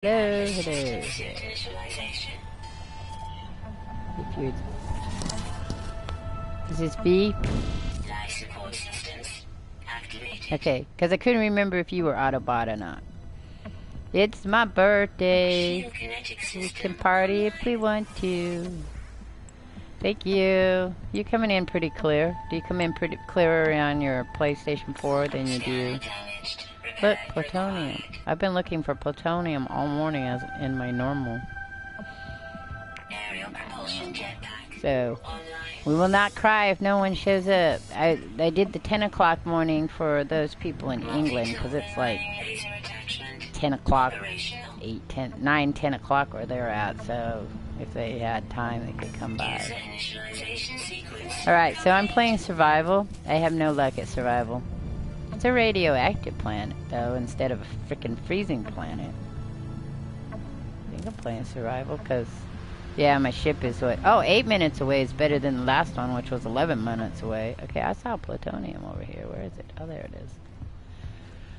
Hello, hello. Is this B? Okay, because I couldn't remember if you were Autobot or not. It's my birthday. We can party if we want to. Thank you. You're coming in pretty clear. Do you come in pretty clearer on your PlayStation 4 than you do? Look, plutonium. I've been looking for plutonium all morning as in my normal. So, we will not cry if no one shows up. I did the 10 o'clock morning for those people in England because it's like 10 o'clock, 8, 10, 9, 10 o'clock where they're at. So, if they had time, they could come by. Alright, so I'm playing survival. I have no luck at survival. It's a radioactive planet, though, instead of a freaking freezing planet. I think I'm playing survival, because, yeah, my ship is what... Oh, 8 minutes away is better than the last one, which was 11 minutes away. Okay, I saw plutonium over here. Where is it? Oh, there it is.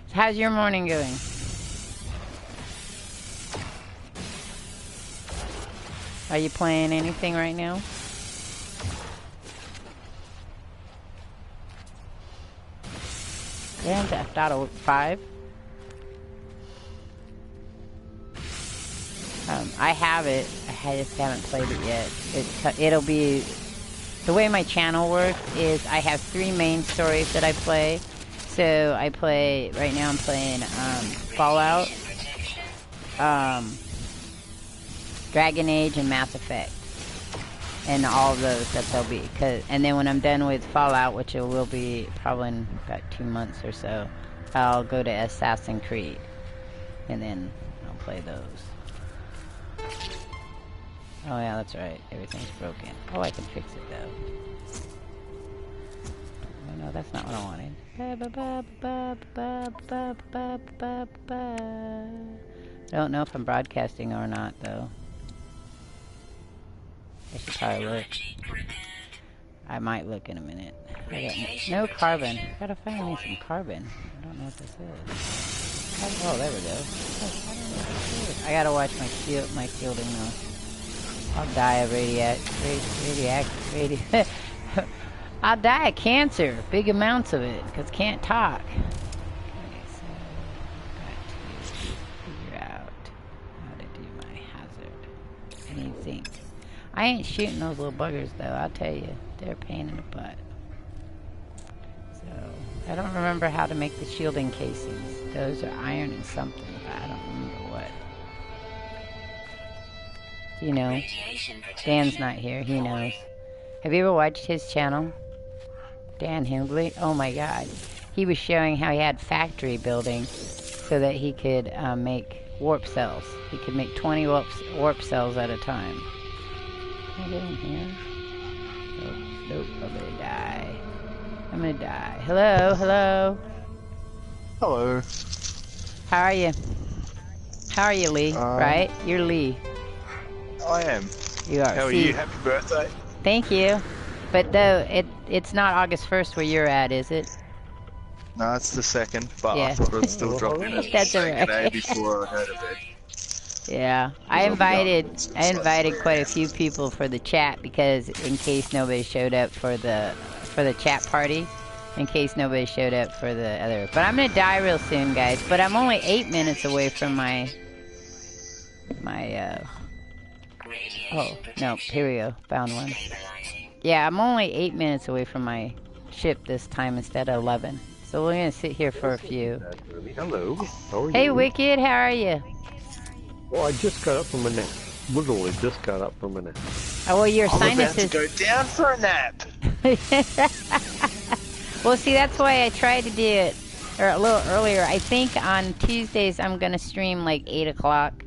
So how's your morning going? Are you playing anything right now? Grand Theft Auto 5. I have it. I just haven't played it yet. It'll be... The way my channel works is I have 3 main stories that I play. So I play... Right now I'm playing Fallout, Dragon Age, and Mass Effect. And all of those that they'll be. And then when I'm done with Fallout, which it will be probably in about 2 months or so, I'll go to Assassin's Creed. And then I'll play those. Oh yeah, that's right. Everything's broken. Oh, I can fix it though. Oh no, that's not what I wanted. I don't know if I'm broadcasting or not though. I should probably look. I might look in a minute. No carbon. Gotta find me some carbon. I don't know what this is. Oh, there we go. I don't know what this is. I gotta watch my shielding though. I'll die of I'll die of cancer. Big amounts of it, because can't talk. Okay, so got to figure out how to do my hazard. I need zinc. I ain't shooting those little buggers though, I'll tell you. They're a pain in the butt. So, I don't remember how to make the shielding casings. Those are iron and something, but I don't remember what. You know, Dan's not here, he knows. Have you ever watched his channel? Dan Hindley? Oh my god. He was showing how he had factory building so that he could make warp cells. He could make 20 warp cells at a time. Can I get in here? Nope, nope, I'm gonna die. I'm gonna die. Hello, hello. Hello. How are you? How are you, Lee? Right? You're Lee. I am. You are. How are you? Happy birthday. Thank you. But though, it's not August 1st where you're at, is it? No, it's the 2nd, but Yeah. I thought I'd still drop in at That's the alright. day before I go to bed. Yeah, I invited quite a few people for the chat because in case nobody showed up for the chat party, in case nobody showed up for the other. But I'm gonna die real soon, guys. But I'm only 8 minutes away from my oh no, here we go, found one. Yeah, I'm only 8 minutes away from my ship this time instead of 11. So we're gonna sit here for a few. Hello. How are you? Hey, Wicked, how are you? Well, I just got up from a nap. Literally just got up from a nap. Oh, well, your I'm sinuses... about to go down for a nap. Well, see, that's why I tried to do it a little earlier. I think on Tuesdays I'm going to stream like 8 o'clock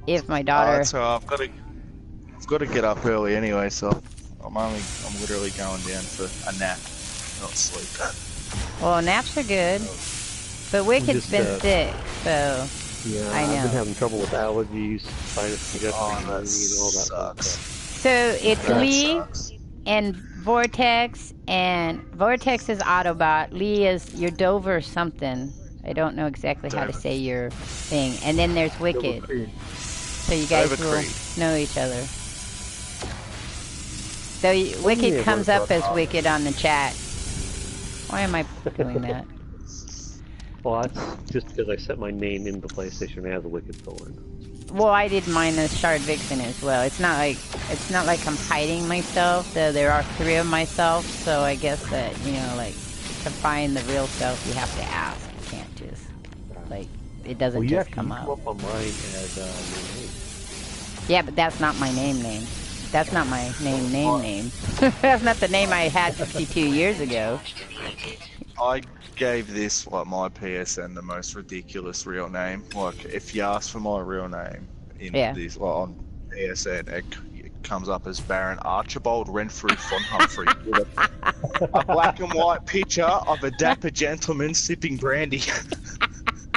if my daughter... So I've got to get up early anyway, so I'm literally going down for a nap, not sleep. Well, naps are good, but Wicked's been sick, so... Yeah, I know. I've been having trouble with allergies, sinus congestion, Oh, and that all that sucks. stuff. So it's That Lee sucks. and Vortex is Autobot. Lee is your Dover something. I don't know exactly how to say your thing. And then there's Wicked. So you guys will know each other. So Wicked comes up as Wicked on the chat. Why am I doing that? Well, that's just because I set my name in the PlayStation as Wicked Thorn. Well, I did mine as Shard Vixen as well. It's not like I'm hiding myself. Though there are 3 of myself, so I guess that like to find the real self, you have to ask. You can't just like it doesn't just come up. Well, you come up on mine as your name. Yeah, but that's not my name. That's not my name. That's not the name I had 52 years ago. I gave this, like, my PSN the most ridiculous real name. Like, if you ask for my real name in this, like, on PSN, it comes up as Baron Archibald Renfrew von Humphrey with a black and white picture of a dapper gentleman sipping brandy.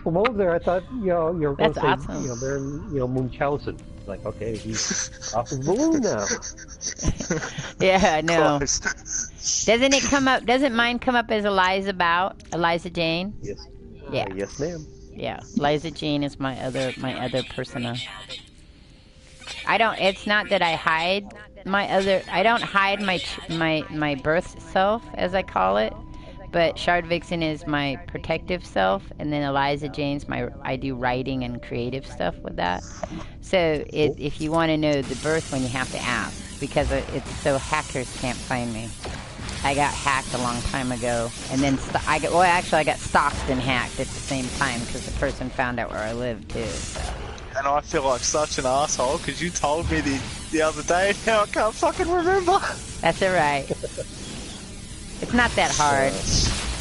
Well, over there, I thought, you were going to say, awesome. Baron, Munchausen. Like, okay, he's off his balloon now. Yeah, I know. Doesn't it come up? Doesn't mine come up as Eliza Jane? Yes. Yeah. Yes, ma'am. Yeah, Eliza Jane is my other persona. It's not that I hide I don't hide my birth self, as I call it. But Shard Vixen is my protective self, and then Eliza Jane's I do writing and creative stuff with that. So if you want to know the birth one, you have to ask, because it's so hackers can't find me. I got hacked a long time ago, and then I got stalked and hacked at the same time because the person found out where I lived too. So. And I feel like such an asshole because you told me the other day, and now I can't fucking remember. That's alright. It's not that hard,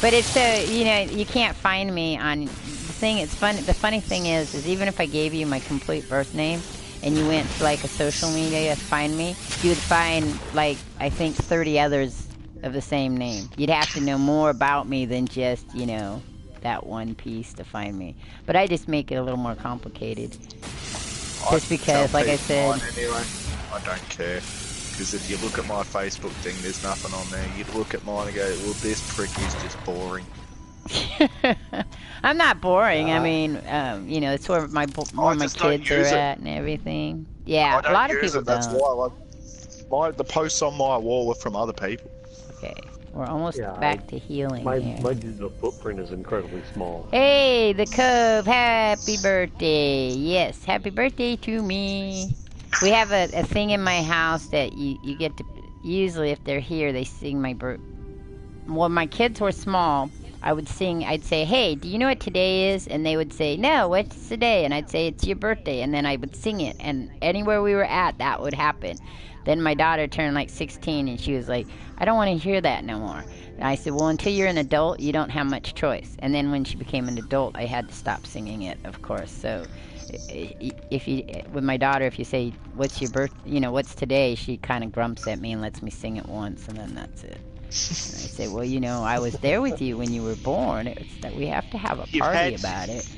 but it's so you can't find me on the thing. It's fun. The funny thing is even if I gave you my complete birth name and you went to like a social media to find me, you would find like I think 30 others of the same name. You'd have to know more about me than just that one piece to find me. But I just make it a little more complicated, just because, like I said. Anyway, I don't care. Because if you look at my Facebook thing, there's nothing on there. You'd look at mine and go, well, this prick is just boring. I'm not boring. I mean, it's where my kids are at and everything. Yeah, a lot of people don't. That's why, the posts on my wall are from other people. Okay, we're almost back to healing here. My digital footprint is incredibly small. Hey, the Cove, happy birthday. Yes, happy birthday to me. We have a thing in my house that you get to, usually if they're here, they sing my birthday. When my kids were small, I'd say, hey, do you know what today is? And they would say, no, what's today? And I'd say, it's your birthday. And then I would sing it. And anywhere we were at, that would happen. Then my daughter turned like 16 and she was like, I don't want to hear that no more. And I said, well, until you're an adult, you don't have much choice. And then when she became an adult, I had to stop singing it, of course. So with my daughter, if you say, what's your what's today, she kind of grumps at me and lets me sing it once, and then that's it. And I say, well, I was there with you when you were born. It's that we have to have a party about it.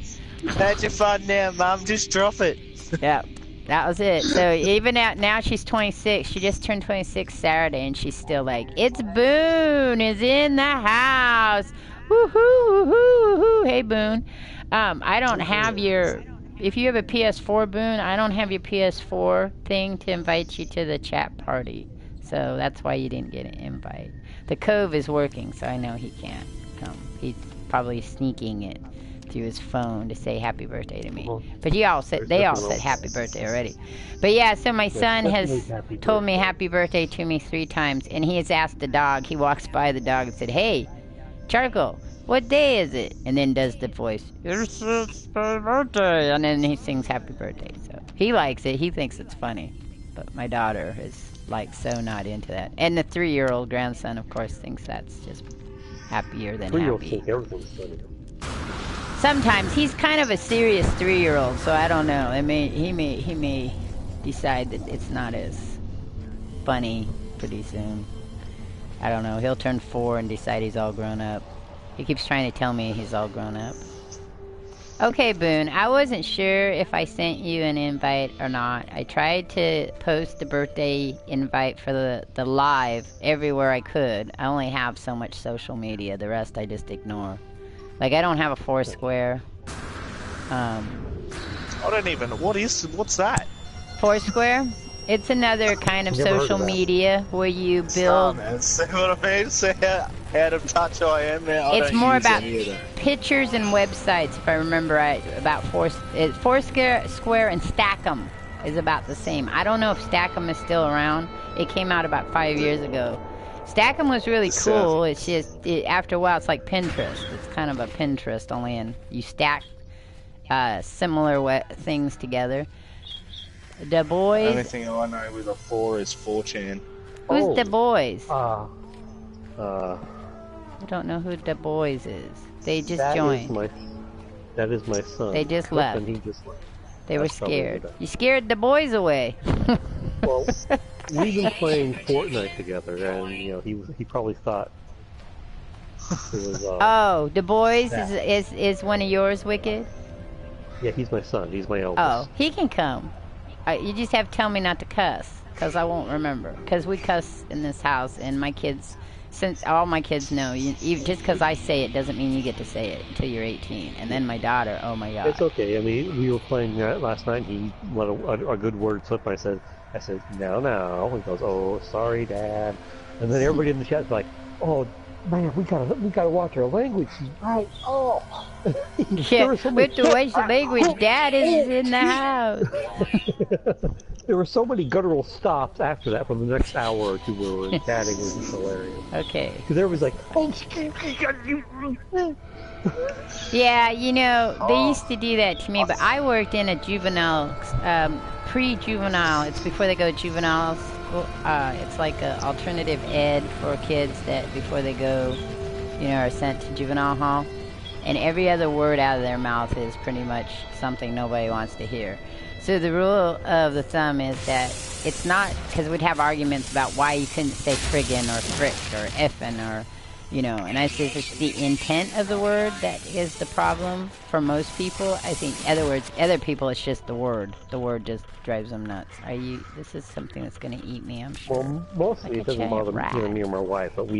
You've had your fun now, Mum. Just drop it. Yeah, that was it. So even now she's 26. She just turned 26 Saturday, and she's still like, it's Boone is in the house. Woohoo, woohoo, woohoo. Hey, Boone. I don't have your... If you have a PS4, Boone, I don't have your PS4 thing to invite you to the chat party. So that's why you didn't get an invite. The Cove is working, so I know he can't come. He's probably sneaking it through his phone to say happy birthday to me. But they all said happy birthday already. But yeah, so my son has told me happy birthday to me 3 times, and he has asked the dog. He walks by the dog and said, hey, Charcoal, what day is it? And then does the voice, it's my birthday. And then he sings happy birthday. So he likes it. He thinks it's funny. But my daughter is like so not into that. And the 3-year-old grandson, of course, thinks that's just happier than happy. Think everything's funny. Sometimes he's kind of a serious 3-year-old, so I don't know. He may decide that it's not as funny pretty soon. I don't know. He'll turn 4 and decide he's all grown up. He keeps trying to tell me he's all grown up. Okay, Boone, I wasn't sure if I sent you an invite or not. I tried to post the birthday invite for the live everywhere I could. I only have so much social media. The rest I just ignore. Like, I don't have a Foursquare. I don't even. What's that? Foursquare? It's another kind of Never heard of social that. media where you Nah, build. man. See what I mean? See how out of touch I am now? I It's don't more use about any of that. pictures and websites, if I remember right. About Foursquare Square and Stackem is about the same. I don't know if Stackem is still around. It came out about 5 years ago. Stackem was really cool. It's just after a while, it's like Pinterest. It's kind of a Pinterest, only in you stack similar things together. Du The Bois. only thing I know with a 4 is 4chan. Who's Du Bois? I I don't know who Du Bois is. They just joined. That is my son. They just Cliff, left. and he just left. They were That's probably scared. what You scared the boys away. Well, we've been playing Fortnite together, and he probably thought it was. Oh, Du Bois is one of yours, Wicked? Yeah, he's my son. He's my eldest. Oh, he can come. You just have to tell me not to cuss, because I won't remember. Because we cuss in this house, and my kids, since all my kids know, just because I say it doesn't mean you get to say it until you're 18. And then my daughter, oh my God. It's okay. I mean, we were playing last night, and he let a good word slip. I said, now. He goes, oh, sorry, Dad. And then everybody in the chat's like, oh, man, we gotta watch our language. Right? Oh. Yeah, we have to watch the language. Dad is in the house. There were so many guttural stops after that for the next hour or two where we were chatting. It was hilarious. Okay. Because everybody's like, oh, yeah, they used to do that to me, but I worked in a juvenile, pre-juvenile. It's before they go to juvenile school. It's like an alternative ed for kids that before they go, are sent to juvenile hall. And every other word out of their mouth is pretty much something nobody wants to hear. So the rule of the thumb is that it's not, because we'd have arguments about why you couldn't say friggin' or frick or effin' or, and I say it's the intent of the word that is the problem for most people. I think other people, it's just the word. The word just drives them nuts. This is something that's going to eat me, I'm sure. Well, mostly it doesn't bother me or my wife, but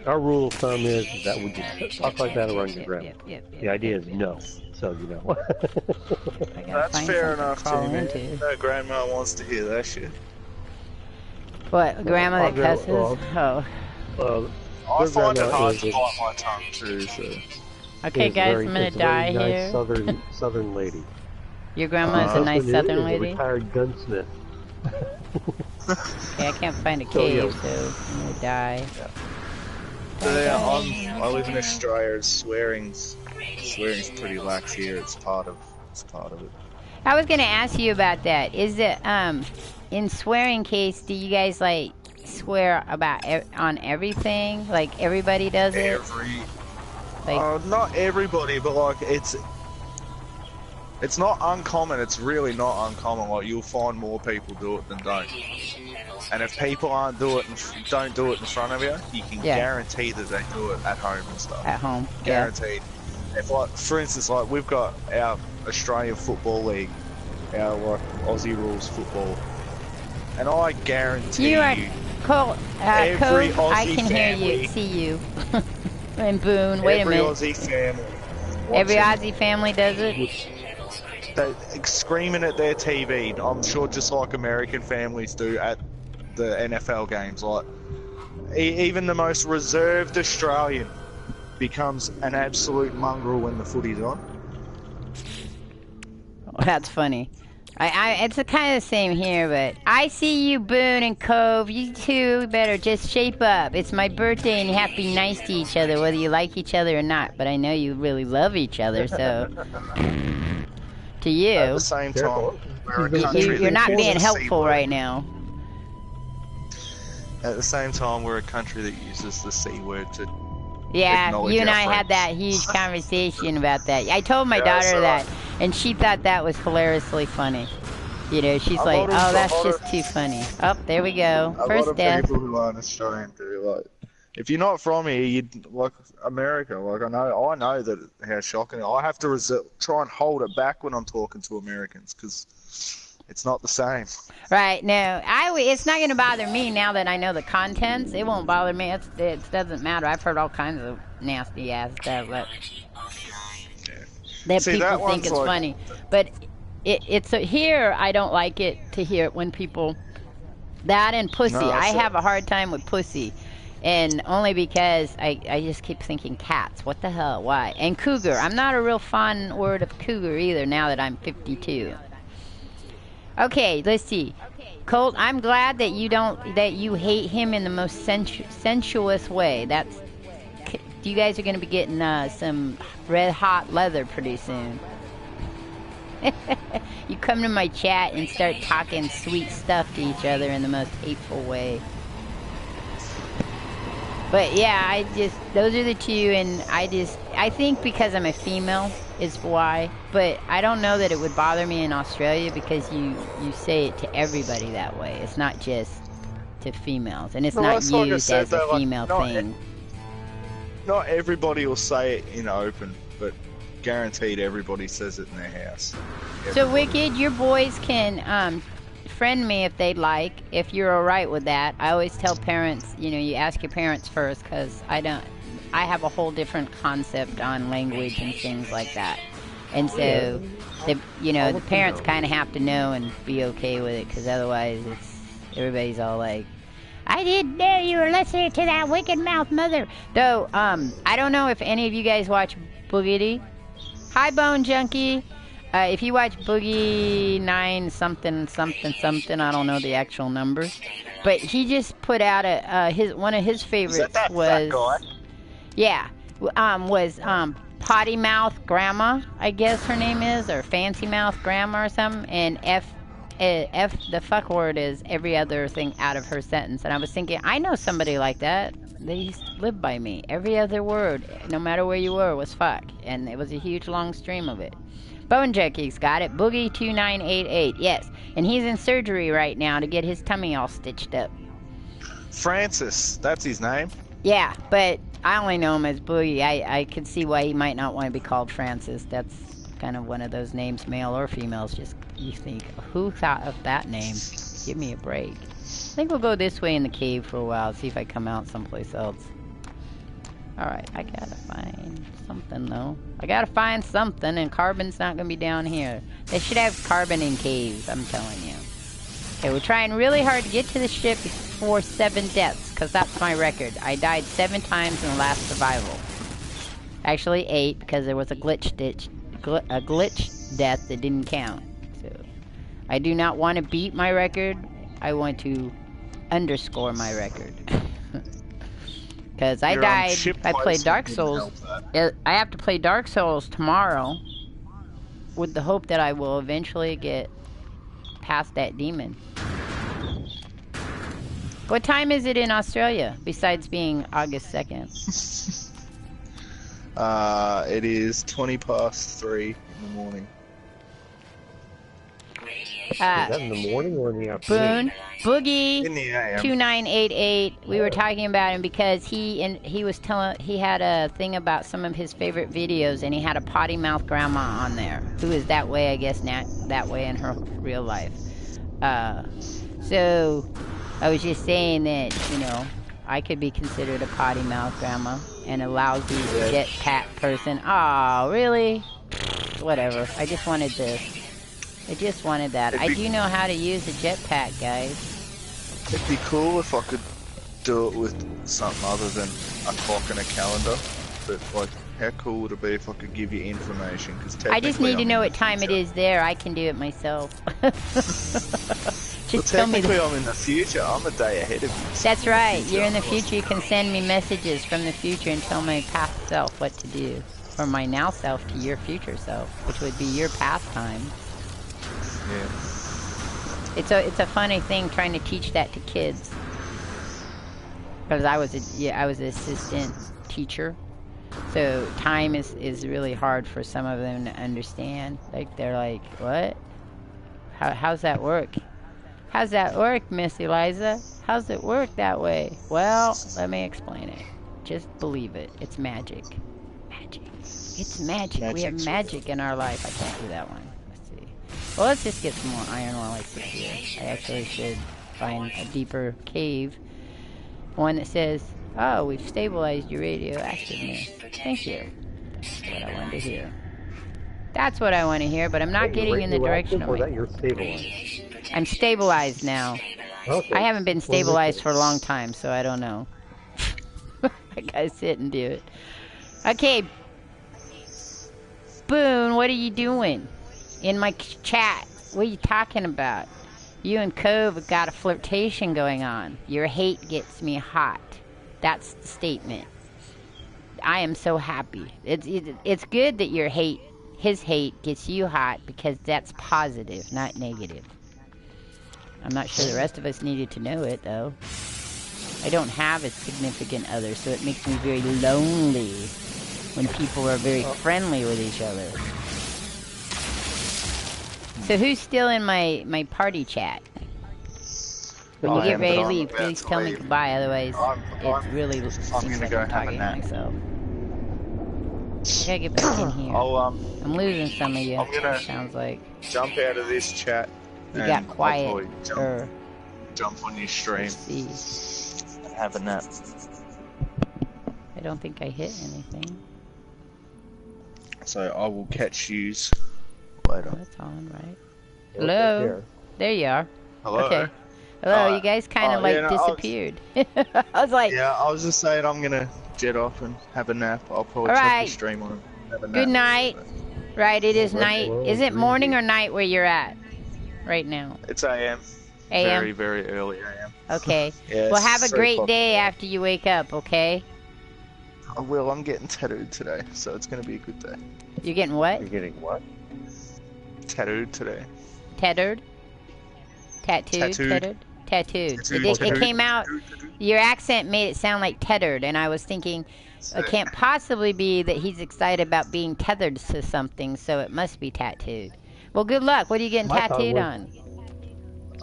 our rule of thumb is that we just talk like that around your grandma. The idea is no, so you know. That's fair enough too, man. No grandma wants to hear that shit. What, grandma that cusses? I find it hard to bite my tongue too, so. Okay, guys, I'm gonna die nice here. Southern lady. Your grandma's a nice Southern lady? A retired gunsmith. Okay, I can't find a cave, so I'm gonna die. Yeah, I live in Australia. Swearing's pretty lax here. It's part of it. I was gonna ask you about that. Is it in swearing case? Do you guys like swear about on everything? Like everybody does it? Not everybody, but like it's not uncommon. It's really not uncommon. Like you'll find more people do it than don't. And if people don't do it in front of you, you can guarantee that they do it at home and stuff. At home, guaranteed. If like, for instance, like we've got our Australian Football League, our like Aussie rules football, and I guarantee you, every Aussie I can family, hear you, see you, and Boone. Wait a minute. Aussie family. Every Aussie family does it. They're screaming at their TV. I'm sure, just like American families do at the NFL games. Like even the most reserved Australian becomes an absolute mongrel when the footy's on. Oh, that's funny. It's kind of the same here, but I see you, Boone and Cove. You two better just shape up. It's my birthday, and you have to be nice to each other, whether you like each other or not. But I know you really love each other, so to you, at the same time, you're not being helpful right now. At the same time, we're a country that uses the C word to. Yeah, you and I had that huge conversation about that. I told my daughter that, and she thought that was hilariously funny. She's like, "Oh, that's just too funny." Oh, there we go. First death. People who aren't Australian do like. If you're not from here, you'd like America. Like I know that how shocking. I have to try and hold it back when I'm talking to Americans because it's not the same. Right. No, it's not going to bother me now that I know the contents. It won't bother me. It doesn't matter. I've heard all kinds of nasty ass stuff, but that See, people that think one's is like- funny. But it's here, I don't like it to hear it when people... That and pussy. No, I so- have a hard time with pussy. And only because I just keep thinking cats. What the hell? Why? And cougar. I'm not a real fond word of cougar either now that I'm 52. Okay, let's see. Colt, I'm glad that you hate him in the most sensuous way. You guys are going to be getting some red hot leather pretty soon. You come to my chat and start talking sweet stuff to each other in the most hateful way. But yeah, those are the two, and I think because I'm a female is why. But I don't know that it would bother me in Australia because you say it to everybody that way. It's not just to females, and it's not that's like I used said, as a though, like, female thing. Not everybody will say it in open, but guaranteed everybody says it in their house. So Wicked, your boys can friend me if they'd like, if you're alright with that. I always tell parents, you ask your parents first, because I have a whole different concept on language and things like that. And so, the parents kind of have to know and be okay with it, because otherwise everybody's all like, I didn't know you were listening to that wicked mouth mother. Though, I don't know if any of you guys watch Boogity. Hi, Bone Junkie. If you watch Boogie 9 something something something, I don't know the actual numbers, but he just put out one of his favorites. Is that was fat guy? was Potty Mouth Grandma, I guess her name is, or Fancy Mouth Grandma or something, and the fuck word is every other thing out of her sentence. And I was thinking, I know somebody like that. They used to live by me. Every other word, no matter where you were, was fuck, and it was a huge long stream of it. Bone Junkie's got it. Boogie2988. Yes. And he's in surgery right now to get his tummy all stitched up. Francis, that's his name. Yeah, but I only know him as Boogie. I could see why he might not want to be called Francis. That's kind of one of those names, male or females. Just, you think, who thought of that name? Give me a break. I think we'll go this way in the cave for a while, see if I come out someplace else. Alright, I gotta find something, though. I gotta find something, and carbon's not gonna be down here. They should have carbon in caves, I'm telling you. Okay, we're trying really hard to get to the ship before 7 deaths, because that's my record. I died 7 times in the last survival. Actually, 8, because there was a glitch death that didn't count. So, I do not want to beat my record. I want to underscore my record. Because I died, I played Dark Souls. I have to play Dark Souls tomorrow with the hope that I will eventually get past that demon. What time is it in Australia, besides being August 2nd? It is 3:20 in the morning. Is that in the morning or in the afternoon? Boone, Boogie, In the AM. 2988. We were talking about him because he was telling, he had a thing about some of his favorite videos, and he had a potty mouth grandma on there who is that way, I guess, not that way in her real life. So I was just saying that, I could be considered a potty mouth grandma and a lousy jetpack person. Oh, really? Whatever. I just wanted that. I do know how to use a jetpack, guys. It'd be cool if I could do it with something other than a clock and a calendar. But, like, how cool would it be if I could give you information? I just need to know what time it is there. I can do it myself. Just tell me. Technically, I'm in the future. I'm a day ahead of you. That's right. You're in the future. You can send me messages from the future and tell my past self what to do. From my now self to your future self, which would be your past time. Yeah. It's a funny thing trying to teach that to kids. Because I was an assistant teacher. So time is really hard for some of them to understand. Like, they're like, what? How's that work? How's that work, Miss Eliza? How's it work that way? Well, let me explain it. Just believe it. It's magic. Magic. It's magic. We have magic in our life. I can't do that one. Let's see. Well, let's just get some more iron while I sit here. I actually should find a deeper cave. One that says, oh, we've stabilized your radioactiveness. Thank you. That's what I wanted to hear. That's what I want to hear, but I'm not getting in the direction of or that my... you're stabilized? I'm stabilized now. Okay. I haven't been stabilized for a long time, so I don't know. I gotta sit and do it. Okay. Boone, what are you doing? In my chat. What are you talking about? You and Cove have got a flirtation going on. Your hate gets me hot. That's the statement. I am so happy. It's good that your hate, his hate, gets you hot because that's positive, not negative. I'm not sure the rest of us needed to know it, though. I don't have a significant other, so it makes me very lonely when people are very friendly with each other. So who's still in my party chat? When you get ready to leave, please tell me goodbye, otherwise it really seems like I'm talking to myself. I gotta get back in here. I'm losing some of you, I'm gonna sounds like. jump out of this chat. You got quiet. Jump on your stream and have a nap. I don't think I hit anything. So I will catch yous later. Oh, that's on, right? Hello? There you are. Hello? Okay. Hello, you guys kind of disappeared. I was like... Yeah, I was just saying I'm gonna jet off and have a nap. I'll probably check the stream on and have a nap. Good night. Right, it is night. Is it morning or night where you're at right now? It's AM. AM? Very, very early AM. Okay. Yeah, well, have a great day after you wake up, okay? I will. I'm getting tattooed today, so it's going to be a good day. You're getting what? You're getting what? Tattooed today. Tethered? Tattooed? Tattooed. It came out, your accent made it sound like tethered, and I was thinking, it can't possibly be that he's excited about being tethered to something, so it must be tattooed. Well, good luck. What are you getting tattooed on?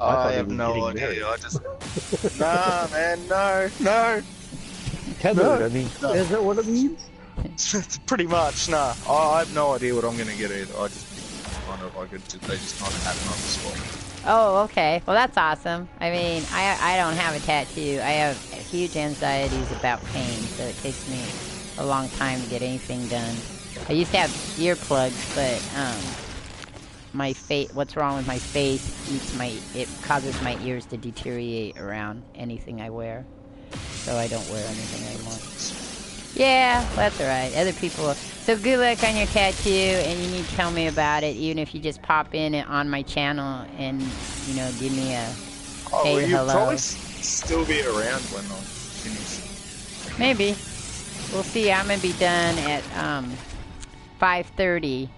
I have no idea. I just... Nah, man, no. Tethered, I mean, is that what it means? Pretty much, nah. I have no idea what I'm going to get either. I just wonder if I could... They just kind of happen on the spot. Oh, okay. Well, that's awesome. I mean, I don't have a tattoo. I have huge anxieties about pain, so it takes me a long time to get anything done. I used to have earplugs, but my face. What's wrong with my face? It causes my ears to deteriorate around anything I wear, so I don't wear anything anymore. Yeah, that's all right. Other people. So good luck on your tattoo, and you need to tell me about it, even if you just pop in on my channel and, you know, give me a hey, will you hello. probably still be around when I'm finished? Maybe. We'll see. I'm going to be done at 5:30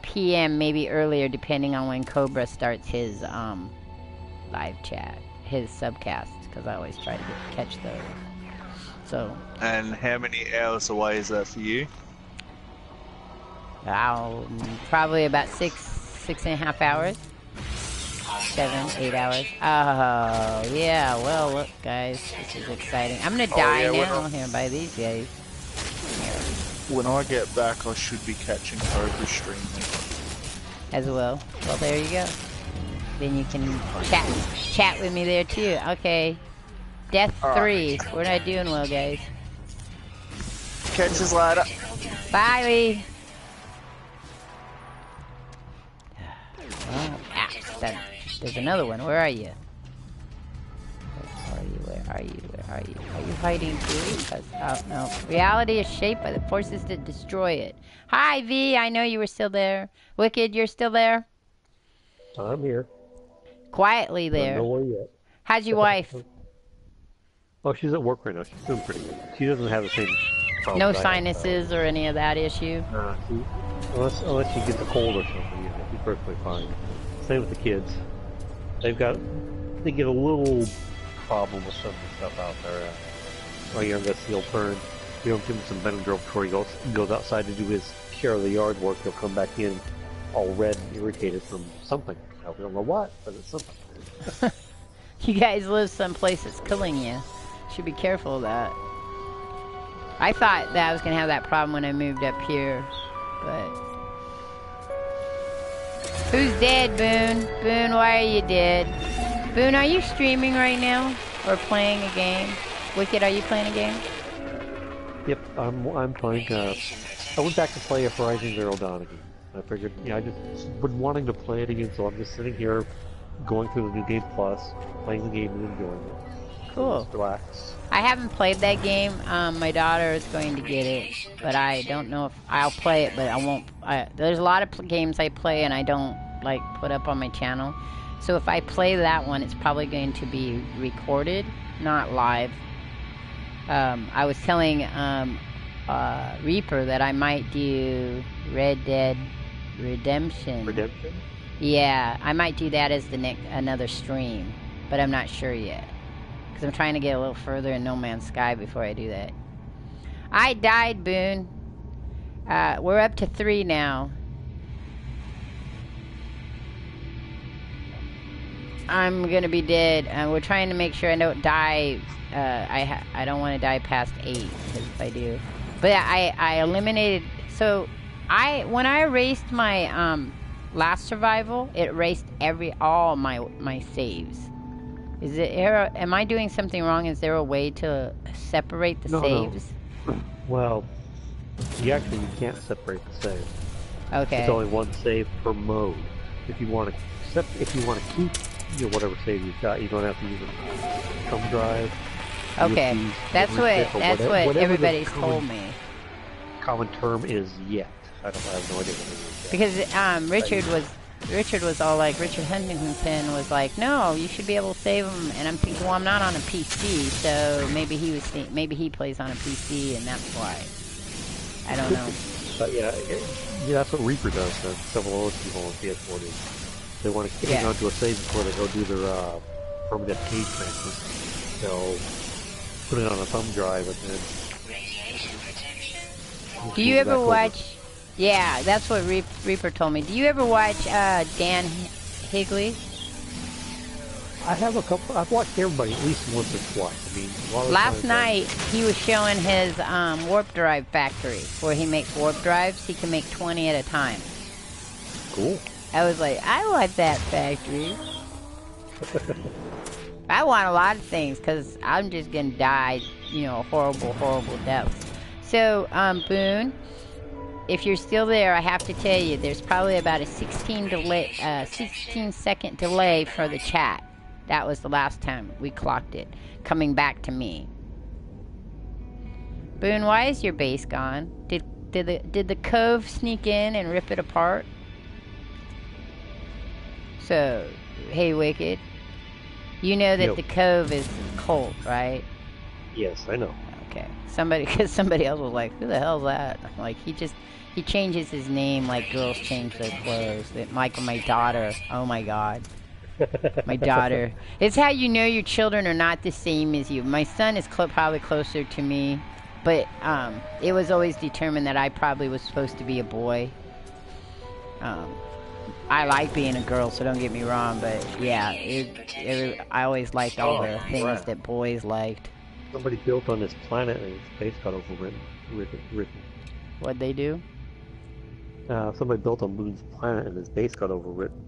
p.m., maybe earlier, depending on when Cobra starts his live chat, his subcast, because I always try to catch those. So. And how many hours away is that for you? Probably about 6.5 hours. 7, 8 hours. Oh, yeah. Well, look, guys. This is exciting. I'm going to die now here by these guys. When I get back, I should be catching Cobra stream. As well. Well, there you go. Then you can chat with me there, too. Okay. Death 3. We're not doing well, guys. Catch us later. Bye, Lee. Oh, there's another one. Where are you? Where are you? Are you hiding too? Because, oh, no. Reality is shaped by the forces that destroy it. Hi, V. I know you were still there. Wicked, you're still there? I'm here. Quietly there. Nowhere yet. How's your wife? Oh, she's at work right now. She's doing pretty good. She doesn't have the same problem. No sinuses or any of that issue? Unless she gets a cold or something, yeah, she's perfectly fine. Same with the kids. They get a little problem with some of the stuff out there. My youngest, he'll turn, you know, give him some Benadryl before he goes outside to do his share of the yard work. He'll come back in all red and irritated from something. We don't know what, but it's something. You guys live someplace that's killing you. Should be careful of that. I thought that I was going to have that problem when I moved up here, but... Who's dead, Boone? Boone, why are you dead? Boone, are you streaming right now? Or playing a game? Wicked, are you playing a game? Yep, I'm playing, I went back to play a Horizon Zero Dawn again. I figured, I just been wanting to play it again, so I'm just sitting here, going through the New Game Plus, playing the game and enjoying it. Cool. Just relax. I haven't played that game. My daughter is going to get it, but I don't know if I'll play it, but I won't. There's a lot of games I play and I don't like put up on my channel. So if I play that one, it's probably going to be recorded, not live. I was telling Reaper that I might do Red Dead Redemption. Redemption? Yeah, I might do that as another stream, but I'm not sure yet. Because I'm trying to get a little further in No Man's Sky before I do that. I died, Boone. We're up to 3 now. I'm gonna be dead. We're trying to make sure I don't die. I don't want to die past 8, because if I do. But I eliminated... So, when I erased my last survival, it erased all my saves. Is it am I doing something wrong? Is there a way to separate the saves? No. Well, you can't separate the saves. Okay. It's only one save per mode. If you want to keep whatever save you've got, you don't have to use a thumb drive. Okay, that's what everybody's told me. Common term is yet. I have no idea what it is. Because Richard was all like, Richard Huntington was like, no, you should be able to save them. And I'm thinking, well, I'm not on a PC, so maybe he plays on a PC, and that's why. I don't know. But yeah, that's what Reaper does. Several other people on PS4 do. They want to hang on to a save before they go do their permanent cage transfer. They'll put it on a thumb drive and then... Do you ever watch... Yeah, that's what Reaper told me. Do you ever watch Dan Higley? I have a couple. I've watched everybody at least once or twice. I mean, last night he was showing his warp drive factory where he makes warp drives. He can make 20 at a time. Cool. I was like, I want that factory. I want a lot of things because I'm just gonna die, horrible deaths. So, Boone, if you're still there, I have to tell you, there's probably about a 16-second delay for the chat. That was the last time we clocked it, coming back to me. Boone, why is your base gone? Did the Cove sneak in and rip it apart? So, hey, Wicked, you know that the Cove is cult, right? Yes, I know. Okay. Because somebody else was like, who the hell's that? Like, he changes his name like girls change their clothes. Like my daughter. Oh my God. My daughter. It's how you know your children are not the same as you. My son is probably closer to me, but it was always determined that I probably was supposed to be a boy. I like being a girl, so don't get me wrong, but yeah, I always liked all the things that boys liked. Somebody built on this planet and his face got overwritten. What'd they do? Somebody built on Moon's planet and his base got overwritten.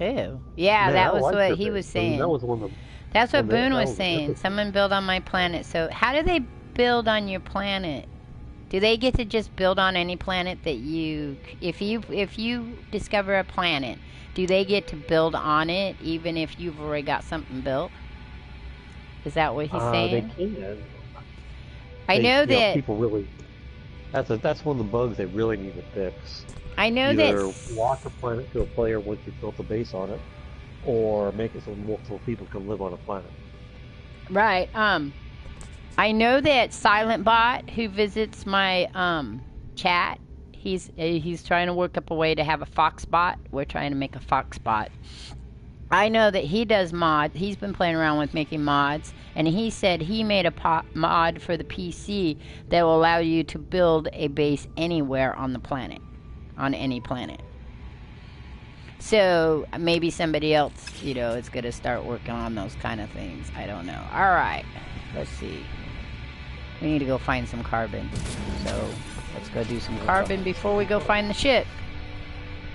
Ew. Yeah, that was what he was saying. That was one of That's what Boone was saying. Someone built on my planet. So how do they build on your planet? Do they get to just build on any planet that you... If you discover a planet, do they get to build on it even if you've already got something built? Is that what he's saying? They can. I know that... people really... That's one of the bugs they really need to fix. I know Either lock a planet to a player once you've built a base on it, or make it so multiple people can live on a planet. Right. I know that SilentBot, who visits my chat, he's trying to work up a way to have a Foxbot. We're trying to make a Foxbot. I know that he does mods. He's been playing around with making mods, and he said he made a mod for the PC that will allow you to build a base anywhere on the planet, on any planet. So maybe somebody else, is going to start working on those kind of things. I don't know. All right, let's see. We need to go find some carbon. So let's go do some carbon before we go find the ship.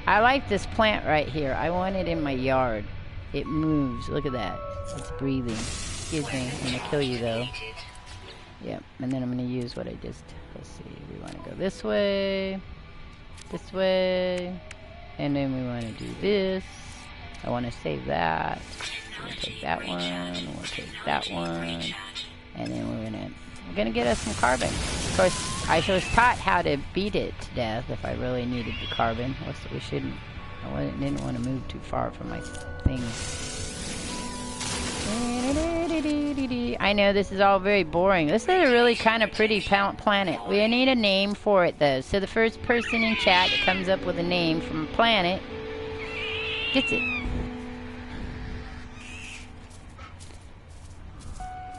I like this plant right here. I want it in my yard. It moves. Look at that. It's breathing. Excuse me. I'm going to kill you, though. Yep. And then I'm going to use what I just... Let's see. We want to go this way. this way. And then we want to do this. I want to save that. We'll take that one. We'll take that one. And then we're gonna get us some carbon. Of course, I was taught how to beat it to death if I really needed the carbon. We shouldn't. I didn't want to move too far from my thing. I know this is all very boring. This is a really kind of pretty planet. We need a name for it though. So the first person in chat that comes up with a name from a planet gets it.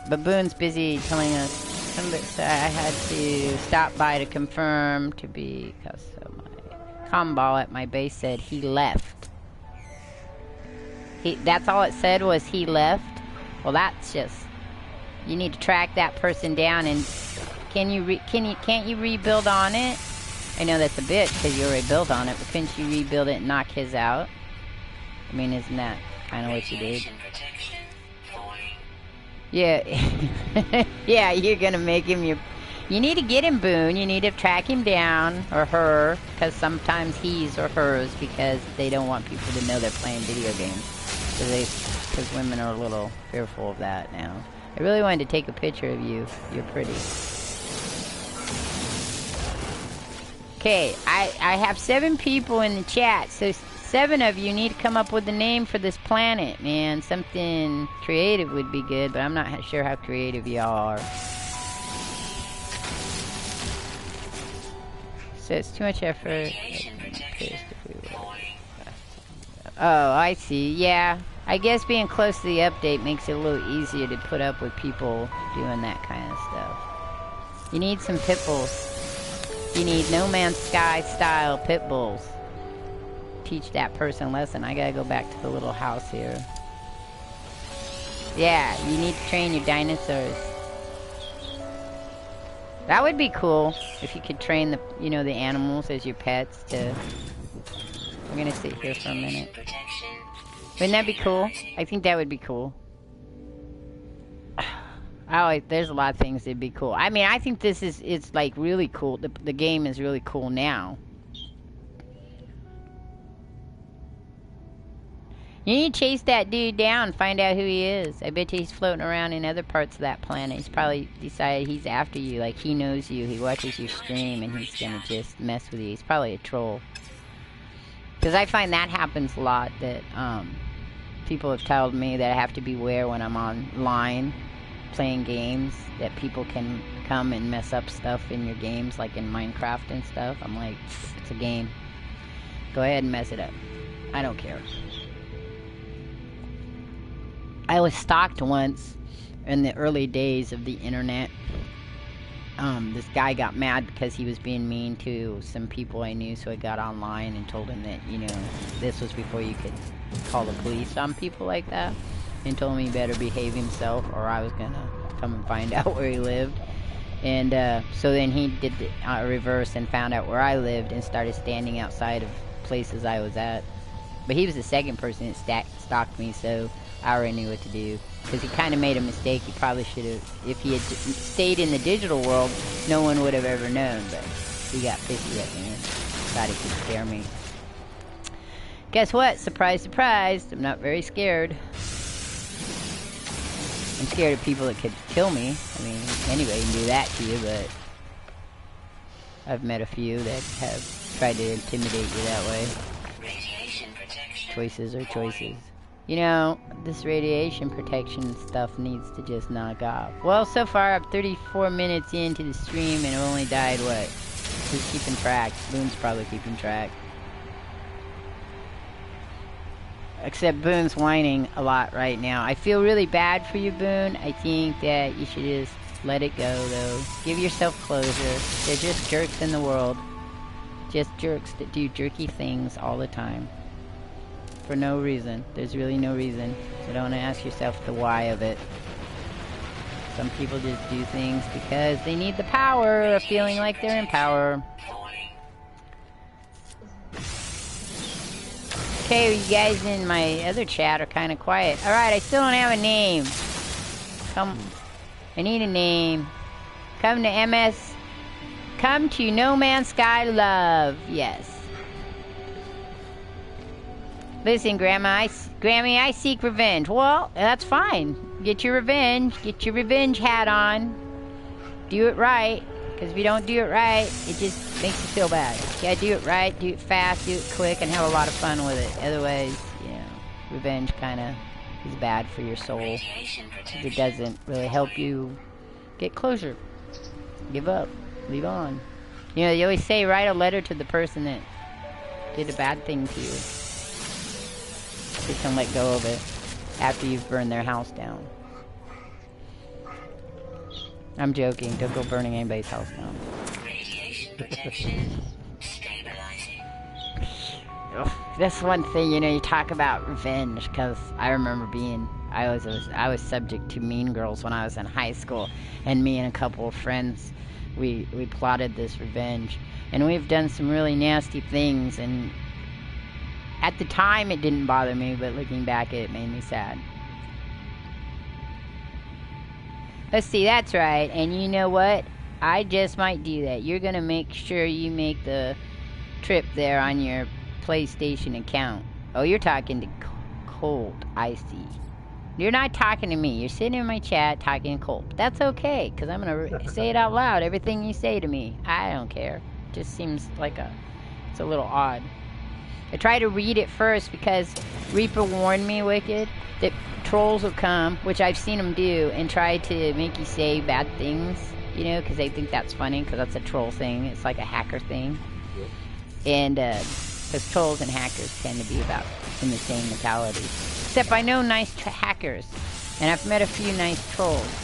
Baboon's busy telling us somebody, so I had to stop by to confirm because my comball at my base said he left. That's all it said was he left. Well, that's just, you need to track that person down. And can't you rebuild on it? I know that's a bitch because you already built on it, but couldn't you rebuild it and knock his out? I mean, isn't that kind of what you did? Yeah. Yeah, you're gonna make him you need to get him, Boone. You need to track him down, or her, because sometimes he's or hers, because they don't want people to know they're playing video games. Because women are a little fearful of that now. I really wanted to take a picture of you. You're pretty. Okay, I have 7 people in the chat, so 7 of you need to come up with a name for this planet, man. Something creative would be good, but I'm not sure how creative y'all are. So it's too much effort. Oh, I see. Yeah, I guess being close to the update makes it a little easier to put up with people doing that kind of stuff. You need some pit bulls. You need No Man's Sky style pit bulls. Teach that person a lesson. I gotta go back to the little house here. Yeah, you need to train your dinosaurs. That would be cool if you could train the animals as your pets to. We're gonna sit here for a minute. Wouldn't that be cool? I think that would be cool. There's a lot of things that'd be cool. I mean, I think it's like really cool. The game is really cool now. You need to chase that dude down, find out who he is. I bet you he's floating around in other parts of that planet. He's probably decided he's after you, like he knows you, he watches your stream, and he's gonna just mess with you. He's probably a troll. Because I find that happens a lot, that people have told me that I have to beware when I'm online playing games, that people can come and mess up stuff in your games, like in Minecraft and stuff. I'm like, it's a game. Go ahead and mess it up. I don't care. I was stalked once in the early days of the internet. This guy got mad because he was being mean to some people I knew, so I got online and told him that, this was before you could call the police on people like that, and told him he better behave himself or I was gonna come and find out where he lived. And so then he did the reverse and found out where I lived and started standing outside of places I was at. But he was the second person that stalked me, so I already knew what to do. Because he kind of made a mistake. He probably should have, if he had stayed in the digital world, no one would have ever known. But he got pissy at me and thought he could scare me. Guess what? Surprise, surprise. I'm not very scared. I'm scared of people that could kill me. I mean, anybody can do that to you, but I've met a few that have tried to intimidate you that way. Choices are choices. This radiation protection stuff needs to just knock off. Well, so far I'm 34 minutes into the stream and I've only died, what? Who's keeping track? Boone's probably keeping track. Except Boone's whining a lot right now. I feel really bad for you, Boone. I think that you should just let it go, though. Give yourself closure. They're just jerks in the world. Just jerks that do jerky things all the time. For no reason. There's really no reason. So don't ask yourself the why of it. Some people just do things because they need the power of feeling like they're in power. Okay, you guys in my other chat are kind of quiet. Alright, I still don't have a name. I need a name. Come to No Man's Sky Love. Yes. Listen, Grammy, I seek revenge. Well, that's fine. Get your revenge. Get your revenge hat on. Do it right. Because if you don't do it right, it just makes you feel bad. You gotta do it right, do it fast, do it quick, and have a lot of fun with it. Otherwise, you know, revenge kind of is bad for your soul. It doesn't really help you get closure. Give up. Leave on. You know, they always say write a letter to the person that did a bad thing to you. You can let go of it after you've burned their house down. I'm joking. Don't go burning anybody's house down. Radiation protection stabilizing. That's one thing, you know, you talk about revenge, because I remember I was subject to mean girls when I was in high school, and me and a couple of friends, we plotted this revenge, and we've done some really nasty things, and at the time it didn't bother me, but looking back it made me sad. Let's see, that's right, and you know what? I just might do that. You're gonna make sure you make the trip there on your PlayStation account. Oh, you're talking to Colt, I see. You're not talking to me. You're sitting in my chat talking to Colt. That's okay, because I'm gonna say it out loud, everything you say to me. I don't care. It just seems like it's a little odd. I try to read it first because Reaper warned me, Wicked, that trolls will come, which I've seen them do, and try to make you say bad things, you know, because they think that's funny, because that's a troll thing. It's like a hacker thing. And, because trolls and hackers tend to be about in the same mentality. Except I know nice hackers, and I've met a few nice trolls.